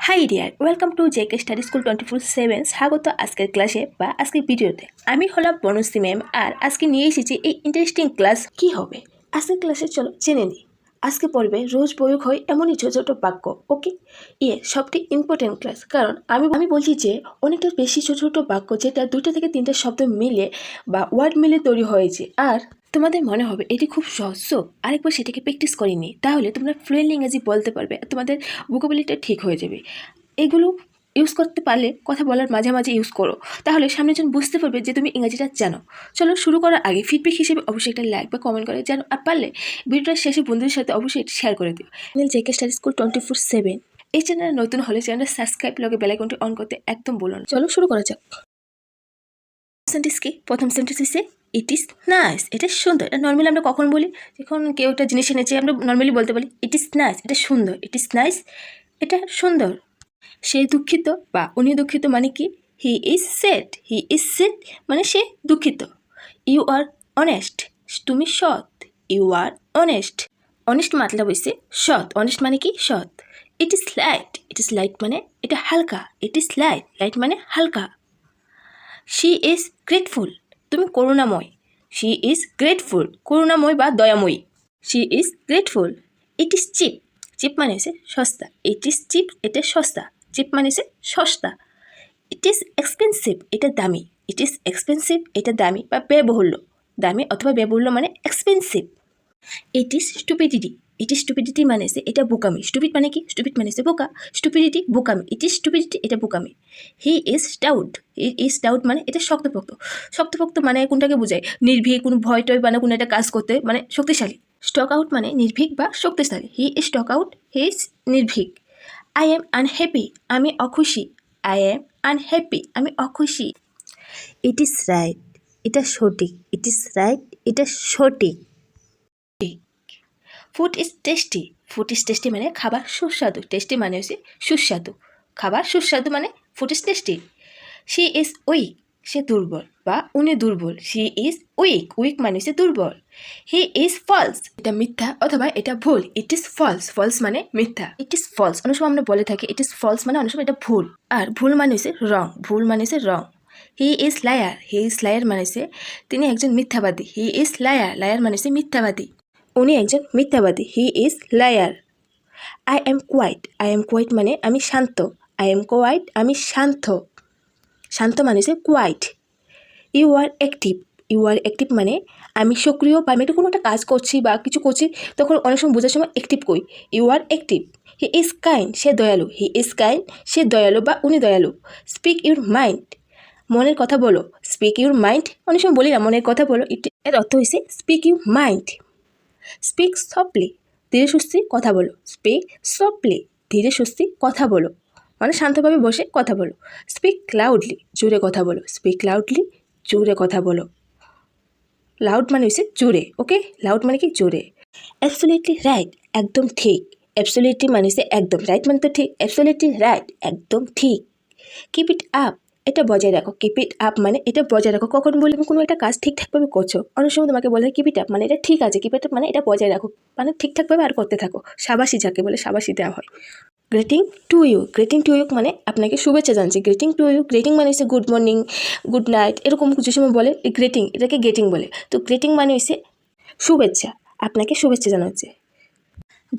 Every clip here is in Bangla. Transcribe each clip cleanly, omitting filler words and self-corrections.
High dear, welcome to JK study school 24/7। স্বাগত আজকের ক্লাসে বা আজকের ভিডিওতে। আমি হলাম বনশ্রী ম্যাম, আর আজকে নিয়ে এসেছি এই ইন্টারেস্টিং ক্লাস কি হবে। আজকের ক্লাসে চলো জেনে নিই। আজকে পড়বে রোজ প্রয়োগ হয় এমনই ছোটো ছোটো বাক্য। ওকে, সবটি ইম্পর্টেন্ট ক্লাস, কারণ আমি বলছি যে অনেকটা বেশি ছোটো ছোটো বাক্য যেটা 2টা থেকে 3টা শব্দ মিলে বা ওয়ার্ড মিলে তৈরি হয়েছে। আর তোমাদের মনে হবে এটি খুব সহজ, আরেকবার সেটাকে প্র্যাকটিস করে নিই, তাহলে তোমরা ফ্লুয়েন্ট ইংরেজি বলতে পারবে, তোমাদের ভোকাবুলারিটা ঠিক হয়ে যাবে। এগুলো ইউজ করতে পারলে কথা বলার মাঝে মাঝে ইউজ করো, তাহলে সামনের জন বুঝতে পারবে যে তুমি ইংরেজিটা জানো। চলো শুরু করার আগে ফিডব্যাক হিসেবে অবশ্যই একটা লাইক বা কমেন্ট করে জানো, আর পারলে ভিডিওটার শেষে বন্ধুদের সাথে অবশ্যই শেয়ার করে দিও। জেকে স্টাডি স্কুল 24/7 এই চ্যানেলে নতুন হলে চ্যানেলটা সাবস্ক্রাইব লগে বেল আইকনটি অন করতে একদম বলো না। চলো শুরু করা যাক। সেন্টেন্স কি? প্রথম সেন্টেন্স হচ্ছে ইট ইজ নাইস। এটা সুন্দর। এটা নর্মালি আমরা কখন বলি? যখন কেউ একটা জিনিস এনেছে আমরা নর্মালি বলতে বলি ইট ইজ নাইস, এটা সুন্দর। ইট ইজ নাইস, এটা সুন্দর। সে দুঃখিত বা উনি দুঃখিত মানে কি? He is sad. He is sad মানে সে দুঃখিত। ইউ আর অনেস্ট, তুমি সৎ। You are honest. অনেস্ট মাতলাব হইছে সৎ। অনেস্ট মানে কি? সৎ। It is light. It is light মানে এটা হালকা। ইট ইজ লাইট। লাইট মানে হালকা। শি ইজ গ্রেটফুল, তুমি করুণাময়। শি ইজ গ্রেটফুল, করুণাময় বা দয়াময়ী। She is grateful. It is cheap. Cheap মানে হচ্ছে সস্তা। ইট ইজ চিপ, এটা সস্তা। চিপ মানে হচ্ছে সস্তা। ইট ইজ এক্সপেন্সিভ, এটা দামি। ইট ইজ এক্সপেন্সিভ, এটা দামি বা ব্যয়বহুল্য। দামি অথবা ব্যয়বহুল্য মানে expensive. It is stupidity. It is stupidity মানে হচ্ছে এটা বোকামি। স্টুপিড মানে কি? স্টুপিড মানে হচ্ছে বোকা। স্টুপিডিটি বোকামি। ইট ইজ স্টুপিডিটি, এটা বোকামি। He is doubt. He is doubt মানে এটা শক্তপোক্ত। শক্তপোক্ত মানে কোনটাকে বোঝায়? নির্ভীক, কোনো ভয় টয় মানে কোনো একটা কাজ করতে মানে শক্তিশালী। স্টক আউট মানে নির্ভীক বা শক্তিশালী। He is stock out, he is নির্ভীক। আই এম আনহ্যাপি, আমি অখুশি। আই এম আনহ্যাপি, আমি অখুশি। ইট ইজ রাইট, এটা সঠিক। ইট ইজ রাইট, এটা সঠিক। Food is tasty. Food is tasty মানে খাবার সুস্বাদু। টেস্টি মানে হচ্ছে সুস্বাদু। খাবার সুস্বাদু মানে food is tasty. She is weak, সে দুর্বল বা উনি দুর্বল। She is week. উইক মানে হচ্ছে দুর্বল। হি ইজ ফলস, এটা মিথ্যা অথবা এটা ভুল। It is false. ফলস মানে মিথ্যা। ইট ইজ ফলস অনেক সময় আমরা বলে থাকি ইট ইজ ফলস মানে অনেক সময় এটা ভুল। আর ভুল মানে হচ্ছে রং। ভুল মানে হচ্ছে wrong. He is liar. He is liar মানে হচ্ছে তিনি একজন মিথ্যাবাদী। He is liar. লায়ার মানে হচ্ছে মিথ্যাবাদী। উনি একজন মিথ্যাবাদী। He is liar. I am quiet. I am quiet মানে আমি শান্ত। আই এম কোয়াইট, আমি শান্ত। শান্ত মানে হচ্ছে quiet. You are active. You are active মানে আমি সক্রিয় বা আমি একটা কোনো একটা কাজ করছি বা কিছু করছি, তখন অনেক সময় বোঝার সময় অ্যাক্টিভ কই। You are active. He is kind, সে দয়ালু। হি ইজ কাইন্ড, সে দয়ালু বা উনি দয়ালু। স্পিক ইউর মাইন্ড, মনের কথা বলো। স্পিক ইউর মাইন্ড, অনেক সময় বলি না মনের কথা বলো, এর অর্থ হয়েছে speak your mind. Speak softly, ধীরে সুস্থে কথা বলো। স্পিক সফটলি, ধীরে সুস্থে কথা বলো মানে শান্তভাবে বসে কথা বলো। স্পিক লাউডলি, জোরে কথা বলো। স্পিক লাউডলি, জোরে কথা বলো। লাউড মানে হচ্ছে জোরে। ওকে, লাউড মানে কি? জোরে। অ্যাবসলিউটলি রাইট, একদম ঠিক। অ্যাবসলিউটলি মানে হচ্ছে একদম, রাইট মানে তো ঠিক। অ্যাবসলিউটলি রাইট, একদম ঠিক। কিপ ইট আপ, এটা বজায় রাখো। কিপ ইট আপ মানে এটা বজায় রাখো। কখন বলি? কোনো একটা কাজ ঠিকঠাকভাবে করছো, অনেক সময় তোমাকে বলে কিপ ইট আপ মানে এটা ঠিক আছে। কিপ ইট আপ মানে এটা বজায় রাখো, মানে ঠিকঠাকভাবে আর করতে থাকো। শাবাশি, যাকে বলে শাবাশি দেওয়া হয়। Greeting to you. Greeting to you মানে আপনাকে শুভেচ্ছা জানাচ্ছি। গ্রেটিং টু ইউ, গ্রেটিং মানে হচ্ছে গুড মর্নিং, গুড নাইট, এরকম কিছু সময় বলে গ্রেটিং, এটাকে গ্রেটিং বলে। তো গ্রেটিং মানে হচ্ছে শুভেচ্ছা, আপনাকে শুভেচ্ছা জানাচ্ছে।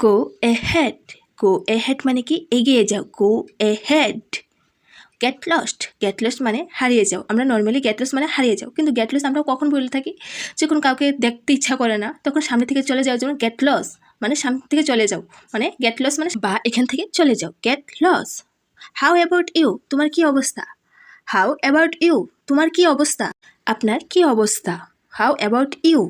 গো ahead. Go ahead মানে কি? এগিয়ে যাও। Go ahead. Get lost. Get lost মানে হারিয়ে যাও। আমরা নর্মালি গেট লস্ট মানে হারিয়ে যাও, কিন্তু গেট লস্ট আমরা কখন বলে থাকি? যখন কাউকে দেখতে ইচ্ছা করে না, তখন সামনে থেকে চলে যাও। যেমন গেট লস মানে সামনে থেকে চলে যাও, মানে গেট লস মানে বা এখান থেকে চলে যাও। Get lost. How about you, তোমার কি অবস্থা? হাউ অ্যাবাউট ইউ, তোমার কি অবস্থা? আপনার কি অবস্থা? How about you.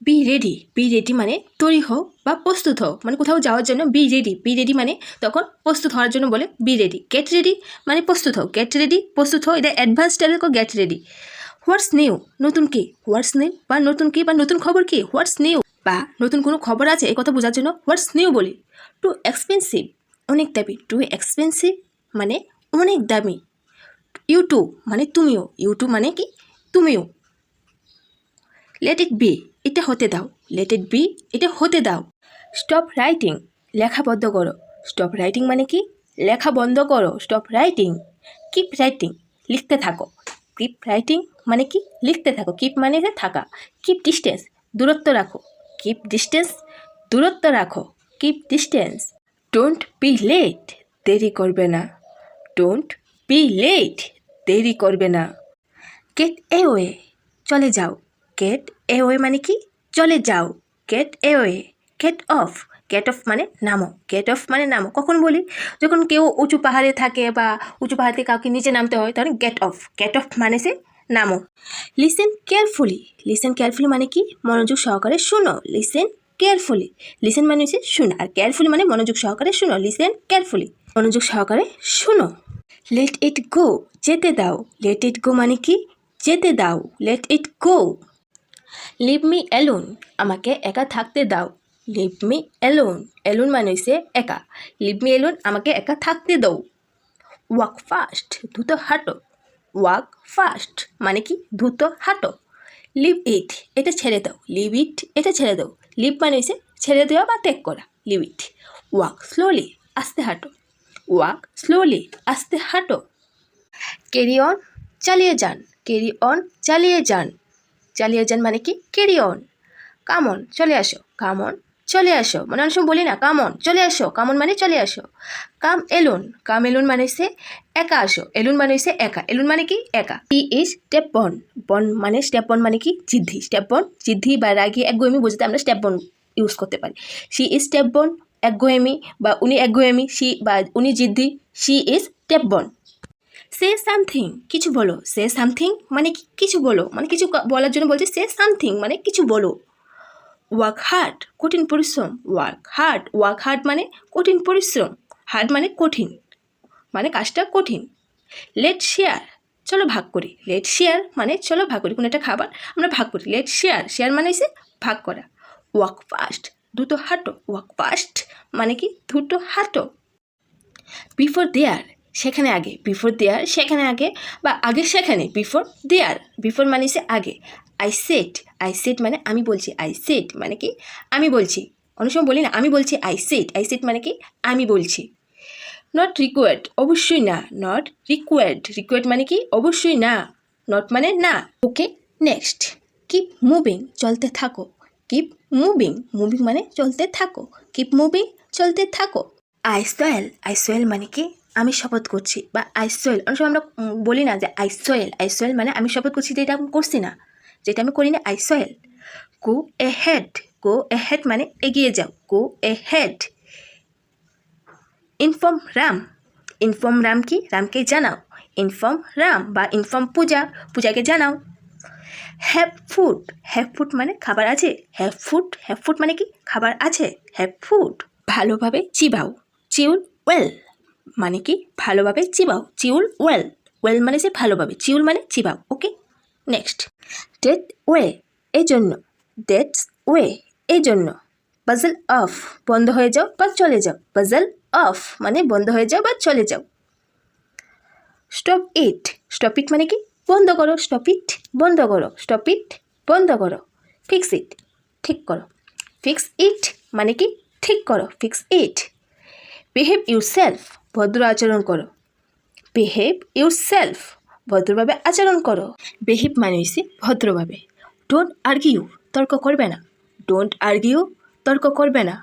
Be ready. Be ready মানে তৈরি হও বা প্রস্তুত হও, মানে কোথাও যাওয়ার জন্য বি রেডি। বি রেডি মানে তখন প্রস্তুত হওয়ার জন্য বলে বি রেডি। গেট রেডি মানে প্রস্তুত হও। গেট রেডি, প্রস্তুত হও, এটা অ্যাডভান্স স্টাইলে গেট রেডি। হোয়াটস নিউ, নতুন কি? হোয়াটস নিউ বা নতুন কি বা নতুন খবর কি? হোয়াটস নিউ বা নতুন কোনো খবর আছে এই কথা বোঝার জন্য হোয়াটস নিউ বলি। টু এক্সপেন্সিভ, অনেক দামি। টু এক্সপেন্সিভ মানে অনেক দামি। ইউ টু মানে তুমিও। ইউ টু মানে কি? তুমিও। লেট ইট বি, এটা হতে দাও। লেট ইট বি, এটা হতে দাও। স্টপ রাইটিং, লেখা বন্ধ করো। স্টপ রাইটিং মানে কি লেখা বন্ধ করো, স্টপ রাইটিং। কিপ রাইটিং লিখতে থাকো, কিপ রাইটিং মানে কি লিখতে থাকো, কিপ মানে থাকা। কিপ ডিস্টেন্স দূরত্ব রাখো, কিপ ডিস্টেন্স দূরত্ব রাখো, keep distance. Don't be late দেরি করবে না, ডোন্ট বি লেট দেরি করবে না। গেট অ্যাওয়ে চলে যাও, গেট অ্যাওয়ে মানে কি চলে যাও, get away. Get off, get off মানে নামো, গেট অফ মানে নামো। কখন বলি যখন কেউ উঁচু পাহাড়ে থাকে বা উঁচু পাহাড় থেকে কাউকে নিচে নামতে হয় তখন গেট অফ, গেট অফ মানে সে নামো। লিসেন কেয়ারফুলি, লিসেন কেয়ারফুলি মানে কি মনোযোগ সহকারে শুনো, লিসেন কেয়ারফুলি। লিসেন মানে হচ্ছে শোনা, আর কেয়ারফুলি মানে মনোযোগ সহকারে শুনো, লিসেন কেয়ারফুলি মনোযোগ সহকারে শুনো। লেট ইট গো যেতে দাও, লেট ইট গো মানে কি যেতে দাও, let it go. Leave me alone আমাকে একা থাকতে দাও, লিভ মি অ্যালোন, অ্যালোন মানে হচ্ছে একা, লিভ মি অ্যালোন আমাকে একা থাকতে দাও। ওয়াক ফাস্ট দ্রুত হাঁটো, ওয়াক ফাস্ট মানে কি দ্রুত হাঁটো। লিভ ইট এটা ছেড়ে দাও, লিভ ইট এটা ছেড়ে দাও, লিভ মানে হচ্ছে ছেড়ে দেওয়া বা ত্যাগ করা, লিভ ইট। ওয়াক স্লোলি আস্তে হাঁটো, ওয়াক স্লোলি আস্তে হাঁটো। ক্যারি অন চালিয়ে যান, ক্যারি অন চালিয়ে যান, চালিয়ে যান মানে কি ক্যারি অন। কাম অন চলে আসো, কাম অন চলে আসো, মানে অনেক সময় বলি না কাম অন চলে আসো, কাম অন মানে চলে আসো। কাম এলোন, কাম এলোন মানে হচ্ছে একা আসো, এলোন মানে হচ্ছে একা, এলোন মানে কি একা। ই ইজ স্টেপ বন, বন মানে স্টেপ বন মানে কি জিদ্ধি, স্টেপ বন জিদ্ধি বা রাগি একগুয়েমি বোঝাতে আমরা স্টেপ বন ইউজ করতে পারি। শি ইজ স্টেপ বন একগুয়েমি, বা উনি একগুয়েমি, শি বা উনি জিদ্ধি, শি ইজ স্টেপ বন। সে সামথিং কিছু বলো, সে সামথিং মানে কিছু বলো, মানে কিছু বলার জন্য বলছে সে সামথিং মানে কিছু বলো। ওয়ার্ক হার্ড কঠিন পরিশ্রম, ওয়ার্ক হার্ড, ওয়ার্ক হার্ড মানে কঠিন পরিশ্রম, হার্ড মানে কঠিন, মানে কাজটা কঠিন। লেট শেয়ার চলো ভাগ করি, লেট শেয়ার মানে চলো ভাগ করি, কোনো একটা খাবার আমরা ভাগ করি, লেট শেয়ার, শেয়ার মানে হচ্ছে ভাগ করা। ওয়াক ফাস্ট দ্রুত হাঁটো, ওয়াক ফাস্ট মানে কি দ্রুত হাঁটো। বিফোর দেয়ার সেখানে আগে, বিফোর দেয়ার সেখানে আগে বা আগে সেখানে, বিফোর দেয়ার, বিফোর মানে হচ্ছে আগে। আই সেট, আই সেট মানে আমি বলছি, আই সেট মানে কি আমি বলছি, অনেক সময় বলি না আমি বলছি আই সেট, আই সেট মানে কি আমি বলছি। নট রিকোয়ার্ড অবশ্যই না, নট রিকোয়ার্ড, রিকোয়ার্ড মানে কি অবশ্যই না, নট মানে না। Okay next. কিপ মুভিং চলতে থাকো, কিপ মুভিং, মুভিং মানে চলতে থাকো, কিপ মুভিং চলতে থাকো। আই সোয়েল, আই সোয়েল মানে কি আমি শপথ করছি, বা আই সোয়েল অনেক সময় আমরা বলি না যে আই সোয়েল, আই সোয়েল মানে আমি শপথ করছি যেটা আমি করছি না, যেটা আমি করি না, I swell. Go ahead, go ahead মানে এগিয়ে যাও, go ahead. Inform Ram, inform Ram কি রামকে জানাও, ইনফর্ম রাম বা ইনফর্ম পূজা, পূজাকে জানাও। হ্যাভ ফুড, হ্যাভ ফুড মানে খাবার আছে, হ্যাভ ফুড, হ্যাভ ফুড মানে কি খাবার আছে, হ্যাভ ফুড। ভালোভাবে চিবাও, চিউল ওয়েল মানে কি ভালোভাবে চিবাও, চিউল ওয়েল, ওয়েল মানে সে ভালোভাবে, চিউল মানে চিবাও। Okay next. ডেট ওয়ে এই জন্য, ডেটস ওয়ে এই জন্য। পাজল অফ বন্ধ হয়ে যাও বা চলে যাও, পাজল অফ মানে বন্ধ হয়ে যাও বা চলে যাও। স্টপ ইট, স্টপ ইট মানে কি বন্ধ করো, স্টপ ইট বন্ধ করো, স্টপ ইট বন্ধ করো। ফিক্স ইট ঠিক করো, ফিক্স ইট মানে কি ঠিক করো, fix it. Behave your self ভদ্র আচরণ করো, বিহেভ ইউর সেলফ ভদ্রভাবে আচরণ করো। বিহেভ মানে হচ্ছে ভদ্রভাবে। ডোন্ট আর্গিউ তর্ক করবে না, ডোন্ট আর্গিউ তর্ক করবে না,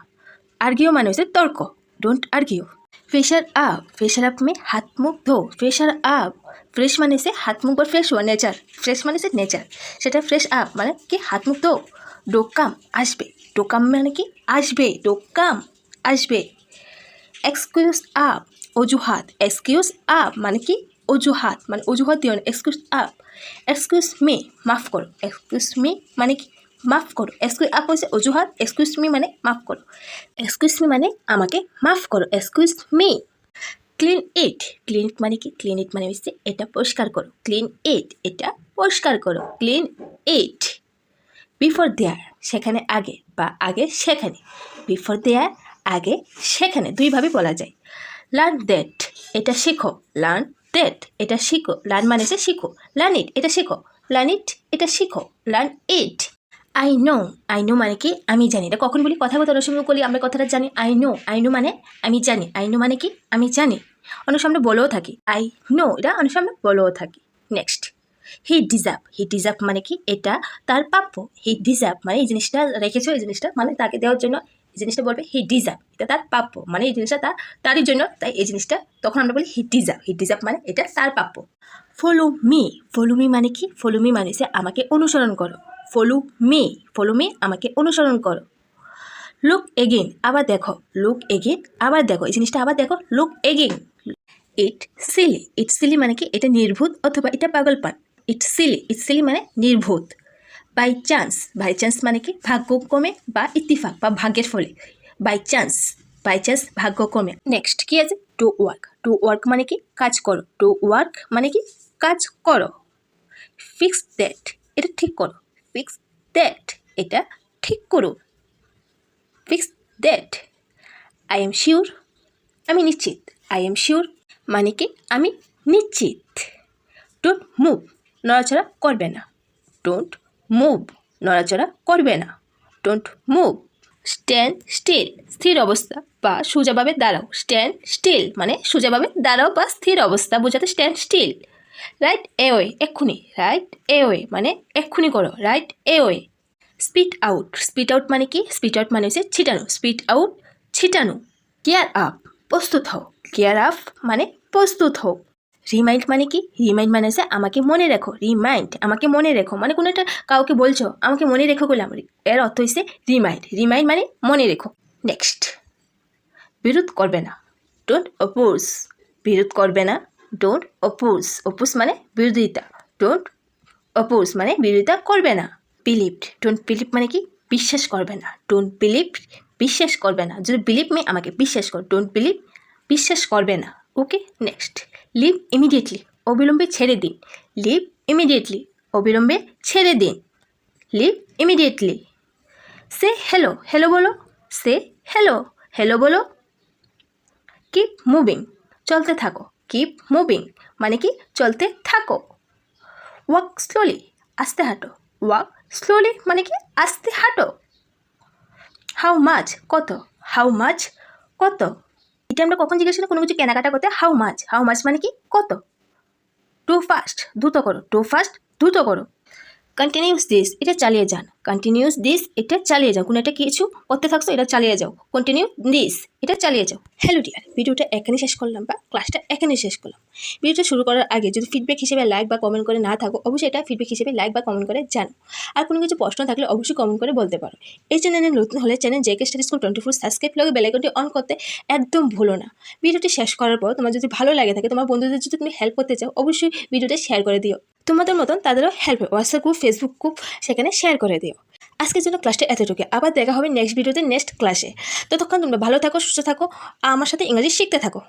আর্গিউ মানে হচ্ছে তর্ক, don't argue. Freshen up, freshen up মে হাত মুখ ধো, ফ্রেশার আপ, ফ্রেশ মানে সে হাত মুখ বা ফ্রেশ হওয়া নেচার, ফ্রেশ মানে সে নেচার, সেটা ফ্রেশ আপ মানে কি হাত মুখ ধো। ডোকাম আসবে, ডোকাম মানে কি আসবে, ডোকাম আসবে। এক্সকিউজ আপ অজুহাত, এক্সকিউজ আপ মানে কি অজুহাত, মানে অজুহাত দিও না, এক্সকিউজ আপ। এক্সকিউজ মি মাফ করো, এক্সকিউজ মি মানে কি মাফ করো, এক্সকিউজ আপ হচ্ছে অজুহাত, এক্সকিউজ মি মানে মাফ করো, এক্সকিউজ মি মানে আমাকে মাফ করো, excuse me. Clean it, clean it মানে কি ক্লিন ইট মানে হচ্ছে এটা পরিষ্কার করো, ক্লিন ইট এটা পরিষ্কার করো, ক্লিন ইট। বিফোর দেয়ার সেখানে আগে বা আগে সেখানে, বিফোর দেয়ার আগে সেখানে দুইভাবে বলা যায়। লার্ন দ্যাট এটা শেখো, লার্ন দ্যাট এটা শিখো, লার্ন মানে হচ্ছে শিখো, লার্ন ইট এটা শেখো, লার্ন ইট এটা শিখো, লার্ন ইট। আই নো মানে কি আমি জানি। এটা কখন বলি, কথা অনেক সময় বলি আমরা কথাটা জানি। আই নো মানে আমি জানি। আই নো মানে কি আমি জানি। অনেক সময় আমরা বলেও থাকি আই নো, এটা অনেক সময় আমরা বলেও থাকি। নেক্সট, হি ডিজার্ভ মানে কি এটা তার প্রাপ্য। হি ডিজার্ভ মানে এই জিনিসটা রেখেছো, এই জিনিসটা মানে তাকে দেওয়ার জন্য এই জিনিসটা বলবে হি ডিজার্ভ, এটা তার প্রাপ্য মানে এই জিনিসটা তারই জন্য, তাই এই জিনিসটা তখন আমরা বলি হি ডিজার্ভ মানে এটা তার প্রাপ্য। ফলো মি মানে কি, ফলো মি মানে আমাকে অনুসরণ করো। ফলো মি আমাকে অনুসরণ করো। লুক এগেইন আবার দেখো, লুক এগেইন আবার দেখো, এই জিনিসটা আবার দেখো, লুক এগেইন। ইট সিলি মানে কি এটা নির্ভূত অথবা এটা পাগলপান। ইট সিলি মানে নির্ভূত। বাই চান্স মানে কি ভাগ্যক্রমে বা ইত্তিফাক বা ভাগ্যের ফলে। বাই চান্স ভাগ্যক্রমে। নেক্সট কি আছে, টু ওয়ার্ক মানে কি কাজ করো। টু ওয়ার্ক মানে কি কাজ করো। ফিক্স দ্যাট এটা ঠিক করো। ফিক্স দ্যাট এটা ঠিক করো। Fix that. I am sure আমি নিশ্চিত। আই এম শিওর মানে কি আমি নিশ্চিত। ডোন্ট মুভ নড়াচড়া করবে না। ডোন্ট মুভ নড়াচড়া করবে না। Don't move. স্ট্যান্ড স্টিল স্থির অবস্থা বা সোজাভাবে দাঁড়াও। স্ট্যান্ড স্টিল মানে সোজাভাবে দাঁড়াও বা স্থির অবস্থা বোঝাতে স্ট্যান্ড স্টিল। রাইট এওয়ে এক্ষুনি। রাইট এওয়ে মানে এক্ষুনি করো। Right away. স্পিট আউট মানে কি, স্পিট আউট মানে হচ্ছে ছিটানো। স্পিট আউট ছিটানো। গিয়ার আপ প্রস্তুত হও। গিয়ার আপ মানে প্রস্তুত হও। রিমাইন্ড মানে কি, রিমাইন্ড মানে হচ্ছে আমাকে মনে রেখো। রিমাইন্ড আমাকে মনে রেখো মানে কোনো একটা কাউকে বলছো আমাকে মনে রেখো বললাম, এর অর্থ হচ্ছে রিমাইন্ড মানে মনে রেখো। নেক্সট, বিরোধ করবে না। ডোন্ট অপোজ বিরোধ করবে না। ডোন্ট অপোজ মানে বিরোধিতা। ডোন্ট অপোজ মানে বিরোধিতা করবে না। ডোন্ট বিলিভ মানে কি বিশ্বাস করবে না। ডোন্ট বিলিভ বিশ্বাস করবে না। যদি বিলিভ মে আমাকে বিশ্বাস কর। ডোন্ট বিলিভ বিশ্বাস করবে না। ওকে। নেক্সট, লিভ ইমিডিয়েটলি অবিলম্বে ছেড়ে দিন। লিভ ইমিডিয়েটলি অবিলম্বে ছেড়ে দিন। Leave immediately. সে হেলো বলো। সে হেলো বলো। কিপ মুভিং চলতে থাকো। কিপ মুভিং মানে কি চলতে থাকো। ওয়াক স্লোলি আস্তে হাঁটো। ওয়াক স্লোলি মানে কি আস্তে হাঁটো। হাউ মাচ কত। কত। এটা আমরা কখন জিজ্ঞেস করি কোনো কিছু কেনাকাটা করতে, হাউ মাচ মানে কি কত। টু ফাস্ট দ্রুত করো। টু ফাস্ট দ্রুত করো। কন্টিনিউস দিস এটা চালিয়ে যান। কন্টিনিউস দিস এটা চালিয়ে যাও। কোনো একটা কিছু করতে থাকছো এটা চালিয়ে যাও। কন্টিনিউ দিস এটা চালিয়ে যাও। হ্যালো ডিয়ার, ভিডিওটা এখানে শেষ করলাম বা ক্লাসটা এখানে শেষ করলাম। ভিডিওটা শুরু করার আগে যদি ফিডব্যাক হিসেবে লাইক বা কমেন্ট করে না থাকো, অবশ্যই এটা ফিডব্যাক হিসেবে লাইক বা কমেন্ট করে জানো। আর কোনো কিছু প্রশ্ন থাকলে অবশ্যই কমেন্ট করে বলতে পারো। এই চ্যানেলে নতুন হলে channel JK study school 24 subscribe লগে বেল আইকনটি অন করতে একদম ভুলো না। ভিডিওটি শেষ করার পর তোমার যদি ভালো লাগে থাকে, তোমার বন্ধুদের যদি তুমি হেল্প করতে চাও, অবশ্যই ভিডিওটা শেয়ার করে দিও। তোমাদের মতন তাদেরও হেল্প হয়। হোয়াটসঅ্যাপ গ্রুপ, ফেসবুক গ্রুপ সেখানে শেয়ার করে দিও। আজকের জন্য ক্লাসটা এতটুকু। আবার দেখা হবে নেক্সট ভিডিওতে, নেক্সট ক্লাসে। ততক্ষণ তোমরা ভালো থাকো, সুস্থ থাকো, আমার সাথে ইংরেজি শিখতে থাকো।